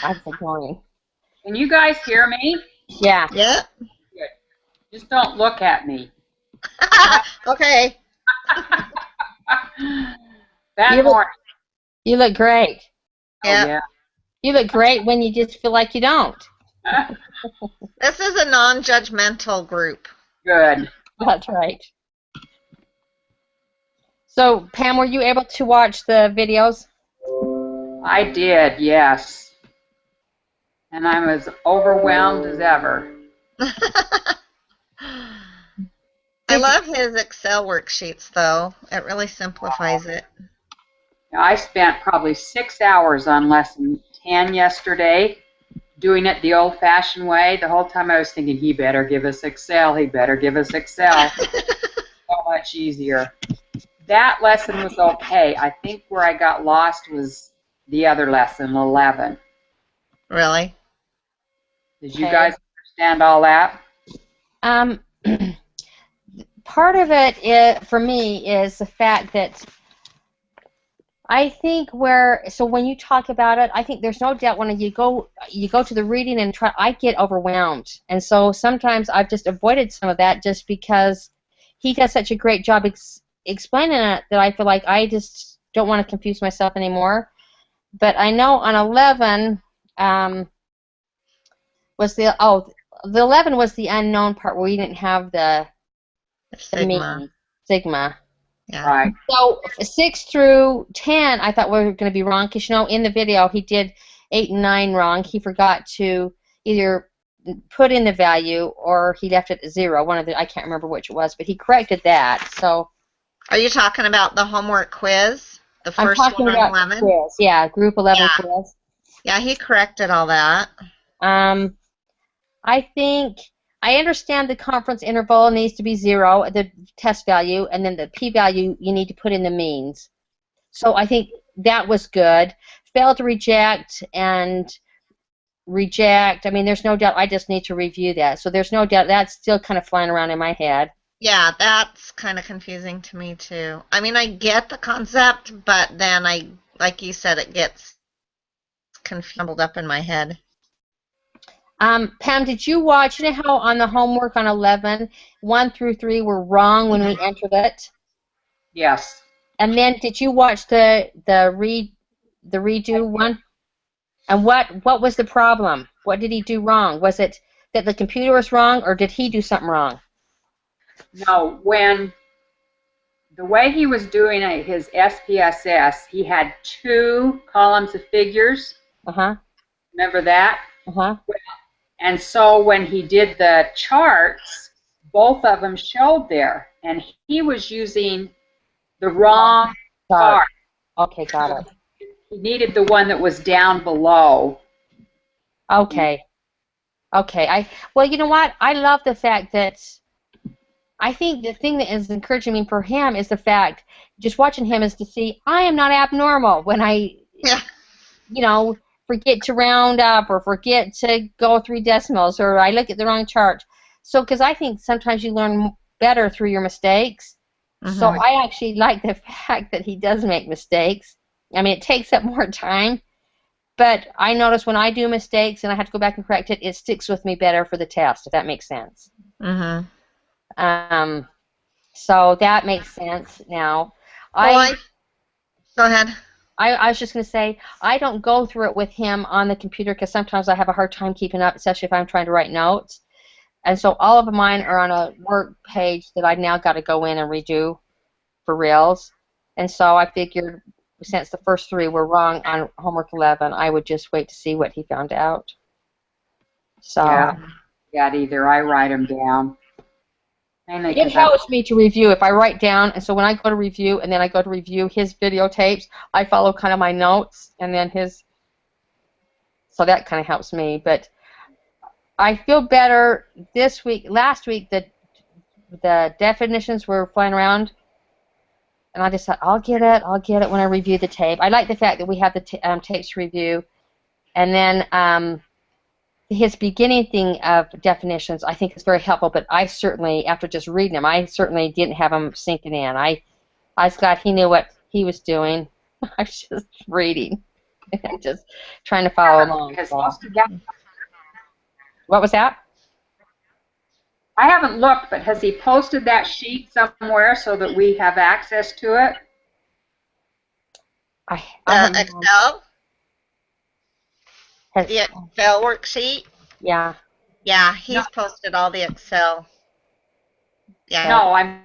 That's annoying. Can you guys hear me? Yeah. Yeah. Good. Just don't look at me. Okay. That morning. You look great. Oh, Yeah. yeah. You look great when you just feel like you don't. This is a non-judgmental group. Good. That's right. So, Pam, were you able to watch the videos? I did, yes. And I'm as overwhelmed as ever. I love his Excel worksheets, though. It really simplifies it. I spent probably 6 hours on lesson 10 yesterday, doing it the old-fashioned way. The whole time I was thinking, he better give us Excel, he better give us Excel. So much easier. That lesson was okay. I think where I got lost was the other lesson, 11. Really? Did you guys understand all that? Part of it, for me, is the fact that I think so when you talk about it, I think there's no doubt when you go to the reading and try, I get overwhelmed. And so sometimes I've just avoided some of that just because he does such a great job explaining it that I feel like I just don't want to confuse myself anymore. But I know on 11 the 11 was the unknown part where we didn't have the Sigma. Sigma. Yeah. Right. So 6 through 10, I thought we were going to be wrong because, in the video he did 8 and 9 wrong. He forgot to either put in the value or he left it at 0. One of the, I can't remember which it was, but he corrected that. So. Are you talking about the homework quiz? The first I'm talking one about on 11? quiz. Yeah, group 11 quiz. Yeah, he corrected all that. I think I understand the conference interval needs to be 0, the test value, and then the p-value you need to put in the means. So I think that was good. Fail to reject and reject. I mean, there's no doubt. I just need to review that. So there's no doubt that's still kind of flying around in my head. Yeah, that's kind of confusing to me too. I mean, I get the concept, but then like you said, it gets jumbled up in my head. Pam, did you watch, how on the homework on 11, 1 through 3 were wrong when we entered it? Yes. And then did you watch the redo one? And what was the problem? What did he do wrong? Was it that the computer was wrong, or did he do something wrong? No, when the way he was doing his SPSS, he had 2 columns of figures. Uh-huh. Remember that? Uh-huh. And so when he did the charts, both of them showed there, and he was using the wrong chart. Okay, got it. He needed the one that was down below. Okay. Okay. Well, you know what? I love the fact that I think the thing that is encouraging me for him is the fact, just watching him, is to see I am not abnormal when I, forget to round up or forget to go 3 decimals or I look at the wrong chart. So, because I think sometimes you learn better through your mistakes. Mm-hmm. So I actually like the fact that he does make mistakes. I mean, it takes up more time, but I notice when I do mistakes and I have to go back and correct it, it sticks with me better for the test, if that makes sense. Mm-hmm. So that makes sense now. Go ahead. I was just going to say, I don't go through it with him on the computer because sometimes I have a hard time keeping up, especially if I'm trying to write notes. And so all of mine are on a work page that I've now got to go in and redo for reals. And so I figured since the first 3 were wrong on homework 11, I would just wait to see what he found out. So Yeah, either I write them down. It helps me to review if I write down, and so when I go to review and then I go to review his videotapes, I follow kind of my notes and then his, so that kind of helps me. But I feel better this week. Last week the definitions were flying around, and I just thought, I'll get it when I review the tape. I like the fact that we have the tapes to review, and then his beginning thing of definitions I think is very helpful, but I certainly, after just reading them, I certainly didn't have them sinking in. I was glad he knew what he was doing. I was just reading. Just trying to follow along. Has So. posted that? What was that? I haven't looked, but has he posted that sheet somewhere so that we have access to it? I The haven't. Excel? The Excel worksheet? Yeah. Yeah, he's posted all the Excel. Yeah. No, I'm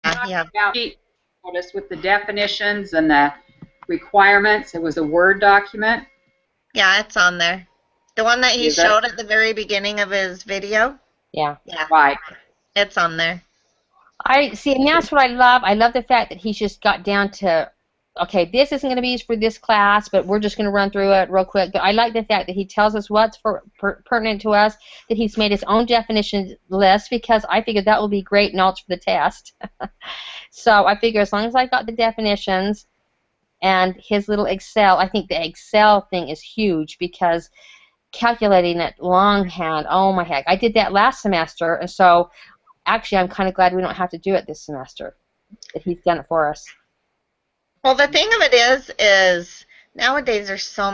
talking about sheet notice with the definitions and the requirements. It was a Word document. Yeah, it's on there. The one that he Is it? showed at the very beginning of his video? Yeah. Yeah. Right. It's on there. I see, and that's what I love. I love the fact that he's just got down to, okay, this isn't going to be used for this class, but we're just going to run through it real quick. But I like the fact that he tells us what's pertinent to us, that he's made his own definition list, because I figured that will be great notes for the test. So I figure as long as I got the definitions and his little Excel, I think the Excel thing is huge, because calculating it longhand, oh my heck. I did that last semester, and so actually I'm kind of glad we don't have to do it this semester, that he's done it for us. Well, the thing of it is nowadays there's so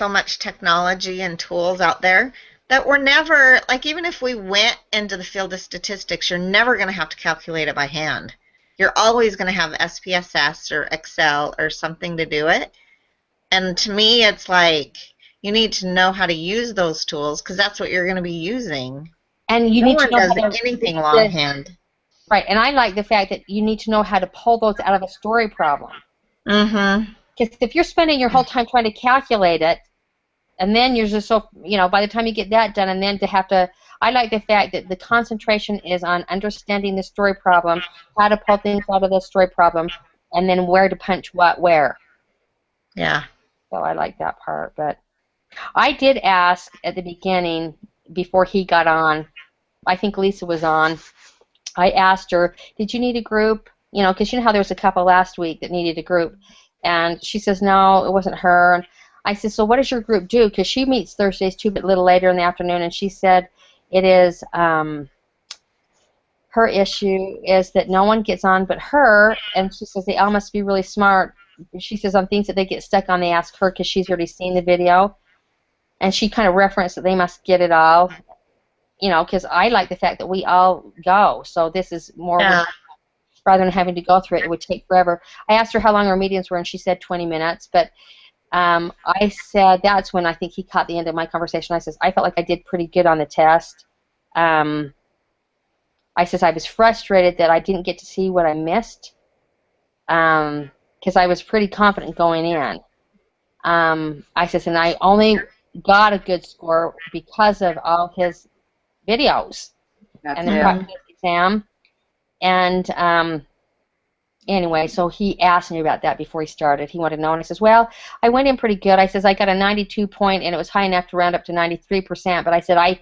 much technology and tools out there that we're never, like, even if we went into the field of statistics, you're never going to have to calculate it by hand. You're always going to have SPSS or Excel or something to do it. And to me, it's like you need to know how to use those tools, because that's what you're going to be using. And you No need to one know does how to, anything longhand. Right, and I like the fact that you need to know how to pull those out of a story problem. Mm-hmm. Because if you're spending your whole time trying to calculate it, and then you're just so, by the time you get that done, and then to have to, I like the fact that the concentration is on understanding the story problem, how to pull things out of the story problem, and then where to punch what where. Yeah. So I like that part. But I did ask at the beginning, before he got on, I think Lisa was on, I asked her, did you need a group? Because you know how there was a couple last week that needed a group. And she says, no, it wasn't her. And I said, so what does your group do? Because she meets Thursdays too, but a little later in the afternoon. And she said it is, her issue is that no one gets on but her. And she says they all must be really smart. She says on things that they get stuck on, they ask her because she's already seen the video. And she kind of referenced that they must get it all. Because I like the fact that we all go. So this is more rather than having to go through it. It would take forever. I asked her how long our meetings were, and she said 20 minutes. But I said that's when I think he caught the end of my conversation. I says, I felt like I did pretty good on the test. I says I was frustrated that I didn't get to see what I missed, because I was pretty confident going in. I says, and I only got a good score because of all his videos and the practice exam. And anyway, so he asked me about that before he started. He wanted to know, and I says, well, I went in pretty good. I says I got a 92 point, and it was high enough to round up to 93%. But I said I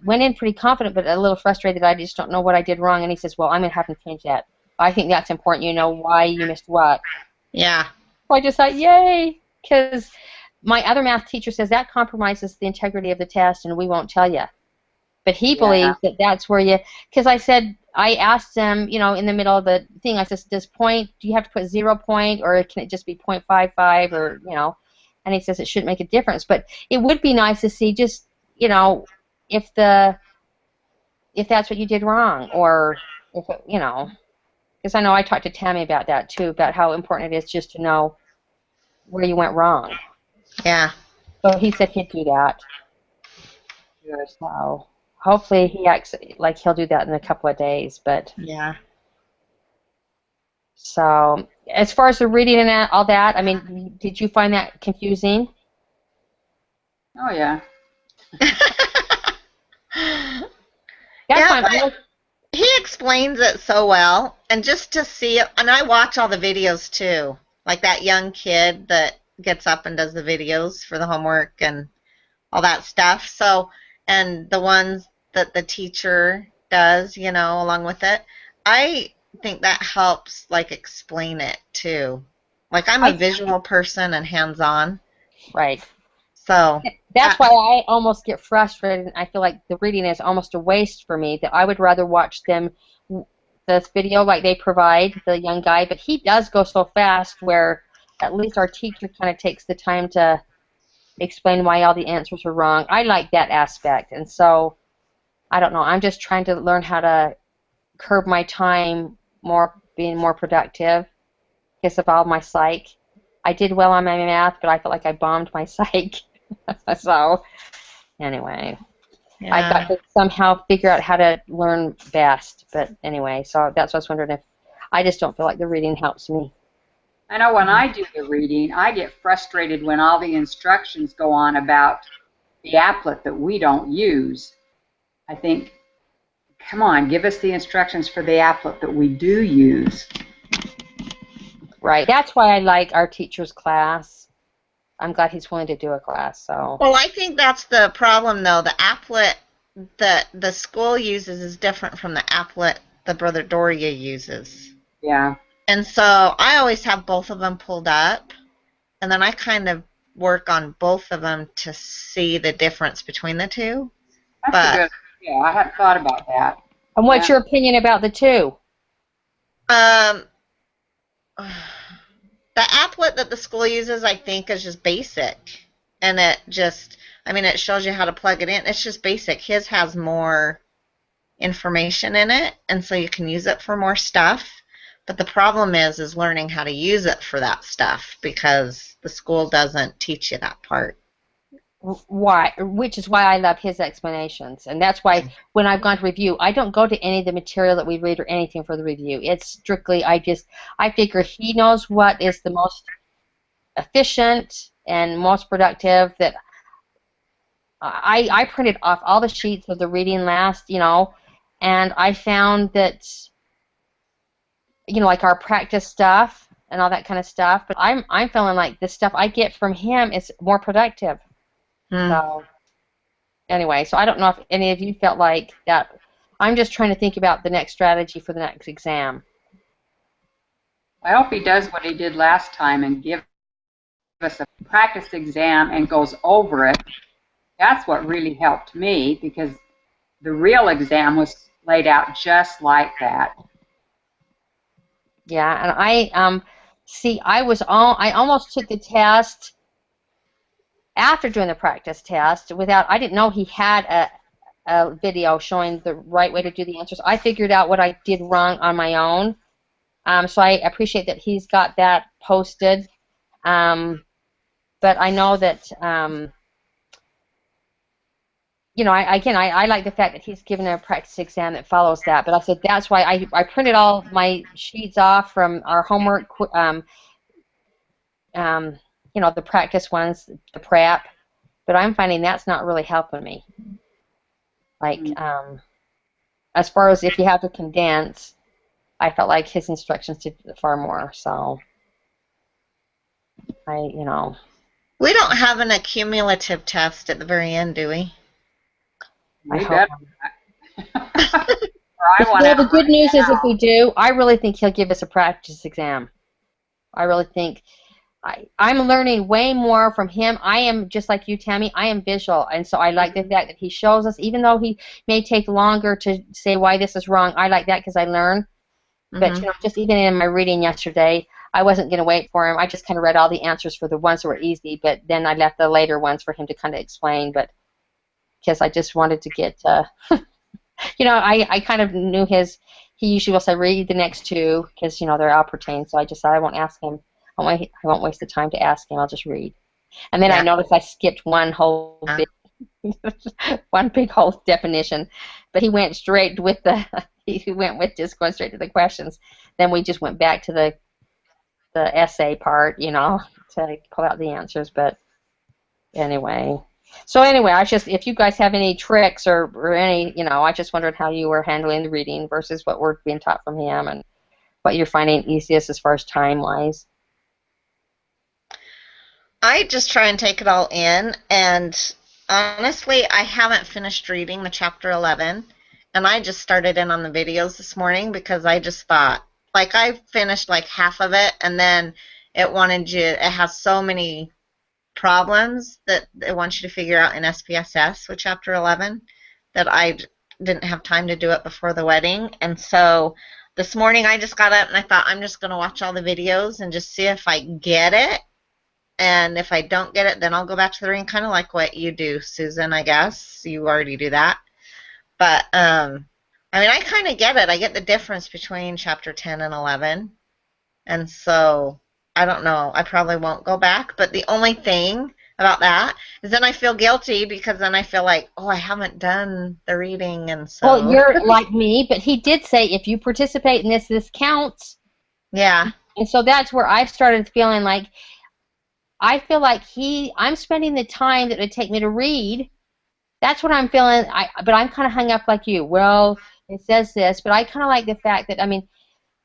went in pretty confident, but a little frustrated. I just don't know what I did wrong. And he says, well, I'm gonna have to change that. I think that's important. Why you missed what. Yeah. So I just thought, yay, because my other math teacher says that compromises the integrity of the test, and we won't tell you. But he believes that that's where you, because I asked him, in the middle of the thing, I said, do you have to put 0 point, or can it just be 0.55, or, and he says it shouldn't make a difference. But it would be nice to see just, if that's what you did wrong, or if, because I know I talked to Tammy about that too, about how important it is just to know where you went wrong. Yeah. So he said he'd do that. Good. So hopefully he'll do that in a couple of days. But yeah. So as far as the reading and all that, I mean, did you find that confusing? Oh yeah. That's fine. But he explains it so well, and just to see it, and I watch all the videos too, like that young kid that gets up and does the videos for the homework and all that stuff. So, and the ones that the teacher does, along with it, I think that helps, like, explain it too. Like, I'm a visual person and hands-on. Right. So that's why I almost get frustrated. I feel like the reading is almost a waste for me, that I would rather watch this video like they provide, the young guy, but he does go so fast where at least our teacher kind of takes the time to explain why all the answers are wrong. I like that aspect, and so I don't know. I'm just trying to learn how to curb my time more, being more productive because of all my psych. I did well on my math, but I felt like I bombed my psych. So anyway, I've got to somehow figure out how to learn best. But anyway, so that's what I was wondering if I just don't feel like the reading helps me. I know when I do the reading, I get frustrated when all the instructions go on about the applet that we don't use. I think, come on, give us the instructions for the applet that we do use. Right. That's why I like our teacher's class. I'm glad he's willing to do a class. So. Well, I think that's the problem, though. The applet that the school uses is different from the applet that Brother Doria uses. Yeah. And so I always have both of them pulled up, and then I kind of work on both of them to see the difference between the two. That's a good idea. I hadn't thought about that. And what's your opinion about the two? The applet that the school uses, I think, is just basic. And it just, I mean, it shows you how to plug it in. It's just basic. His has more information in it, and so you can use it for more stuff. But the problem is learning how to use it for that stuff, because the school doesn't teach you that part. Why? Which is why I love his explanations, and that's why when I've gone to review, I don't go to any of the material that we read or anything for the review. It's strictly I figure he knows what is the most efficient and most productive. That I printed off all the sheets of the reading last, and I found that like our practice stuff and all that kind of stuff. But I'm feeling like the stuff I get from him is more productive. So anyway, so I don't know if any of you felt like that. I'm just trying to think about the next strategy for the next exam. I hope he does what he did last time and give us a practice exam and goes over it. That's what really helped me, because the real exam was laid out just like that. Yeah, and I almost took the test after doing the practice test I didn't know he had a video showing the right way to do the answers. I figured out what I did wrong on my own. So I appreciate that he's got that posted. But I know that, I like the fact that he's given a practice exam that follows that. But I said that's why I printed all my sheets off from our homework, the practice ones, the prep, but I'm finding that's not really helping me. Like, as far as if you have to condense, I felt like his instructions did far more, so We don't have an accumulative test at the very end, do we? I hope. The good news is if we do, I really think he'll give us a practice exam. I really think I'm learning way more from him. I am, just like you, Tammy, I am visual, and so I like the fact that he shows us, even though he may take longer to say why this is wrong, I like that because I learn. But just even in my reading yesterday, I wasn't going to wait for him. I just kind of read all the answers for the ones that were easy, but then I left the later ones for him to kind of explain, but because I just wanted to get, I kind of knew he usually will say, read the next two, because, they're all pertain, so I just thought I won't ask him. I won't waste the time to ask him. I'll just read. And then I noticed I skipped one big whole definition, but he went straight with just going straight to the questions. Then we just went back to the essay part, to pull out the answers. But anyway, if you guys have any tricks or any, I just wondered how you were handling the reading versus what we're being taught from him and what you're finding easiest as far as time-wise. I just try and take it all in, and honestly, I haven't finished reading the chapter 11, and I just started in on the videos this morning because I just thought, I finished half of it, and then it has so many problems that it wants you to figure out in SPSS with chapter 11 that I didn't have time to do it before the wedding, and so this morning I just got up and I thought I'm just going to watch all the videos and just see if I get it. And if I don't get it, then I'll go back to the ring, kind of like what you do, Susan, I guess. You already do that. But, I mean, I kind of get it. I get the difference between chapter 10 and 11. And so, I don't know. I probably won't go back. But the only thing about that is then I feel guilty because then I feel like, oh, I haven't done the reading. And so. Well, you're like me, but he did say if you participate in this counts. Yeah. And so that's where I started feeling like, I feel like I'm spending the time that it would take me to read. That's what I'm feeling. But I'm kind of hung up like you. Well, it says this, but I kind of like the fact that, I mean,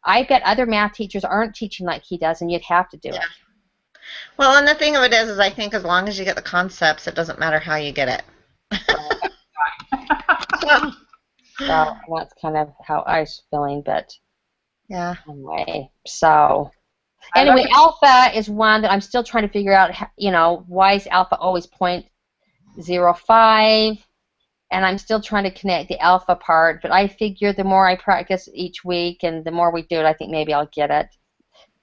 I bet other math teachers aren't teaching like he does, and you'd have to do it. Well, and the thing of it is I think as long as you get the concepts, it doesn't matter how you get it. So that's kind of how I was feeling, but yeah. Anyway, so anyway, alpha is one that I'm still trying to figure out, you know, why is alpha always 0.05, and I'm still trying to connect the alpha part, but I figure the more I practice each week and the more we do it, I think maybe I'll get it.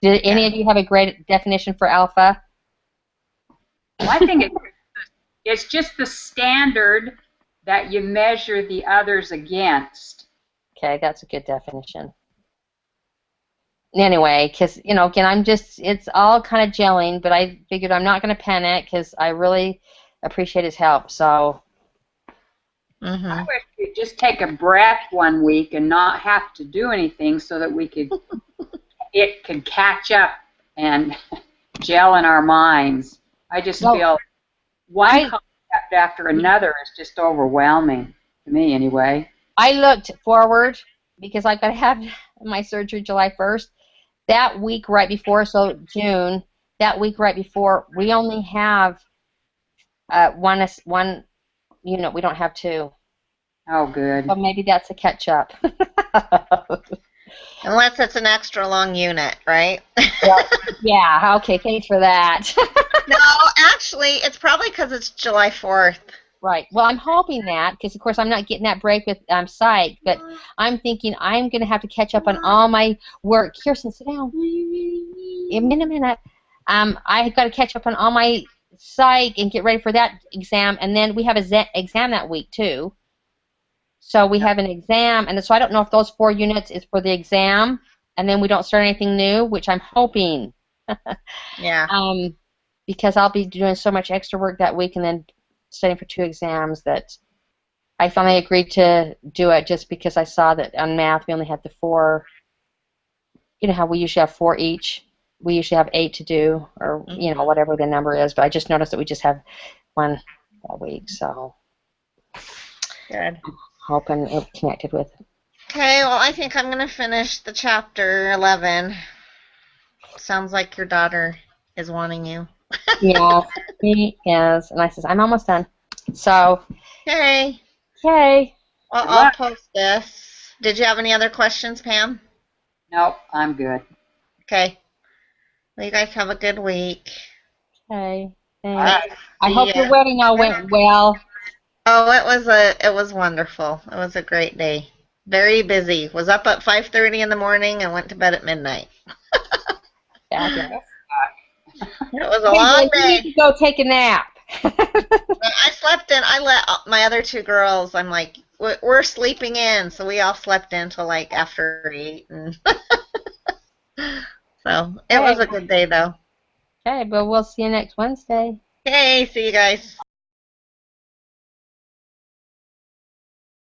Did any of you have a great definition for alpha? Well, I think it's just the standard that you measure the others against. Okay, that's a good definition. Anyway, because, you know, again, it's all kind of gelling, but I figured I'm not going to panic because I really appreciate his help, so. I wish we'd just take a breath one week and not have to do anything so that we could, it could catch up and gel in our minds. I just feel one concept after another is just overwhelming, to me anyway. I looked forward because I've got to have my surgery July 1st. That week right before, so June, that week right before, we only have one unit. We don't have two. Oh, good. So maybe that's a catch-up. Unless it's an extra long unit, right? Yeah, okay, thanks for that. No, actually, it's probably because it's July 4th. Right. Well, I'm hoping that, because, of course, I'm not getting that break with psych, but I'm thinking I'm going to have to catch up on all my work. Kirsten, sit down. In a minute. I've got to catch up on all my psych and get ready for that exam, and then we have an exam that week, too. So we have an exam, and so I don't know if those 4 units is for the exam, and then we don't start anything new, which I'm hoping. Yeah. Because I'll be doing so much extra work that week and then studying for 2 exams that I finally agreed to do it just because I saw that on math we only had the 4. You know how we usually have 4 each? We usually have 8 to do, or, you know, whatever the number is, but I just noticed that we just have 1 that week, so. Good. Hoping it connected with it. Okay, well, I think I'm going to finish the chapter 11. Sounds like your daughter is wanting you. Yeah, he is. And I says, I'm almost done. So. Okay. Okay. Well, I'll post this. Did you have any other questions, Pam? Nope, I'm good. Okay. Well, you guys have a good week. Okay. Thanks. I hope your wedding all went well. Oh, it was wonderful. It was a great day. Very busy. Was up at 5:30 in the morning and went to bed at midnight. Fabulous. It was a long day. You need to go take a nap. I slept in. I let my other 2 girls. I'm like, we're sleeping in, so we all slept in till like after 8. And so it was a good day, though. Okay, but we'll see you next Wednesday. Okay, see you guys.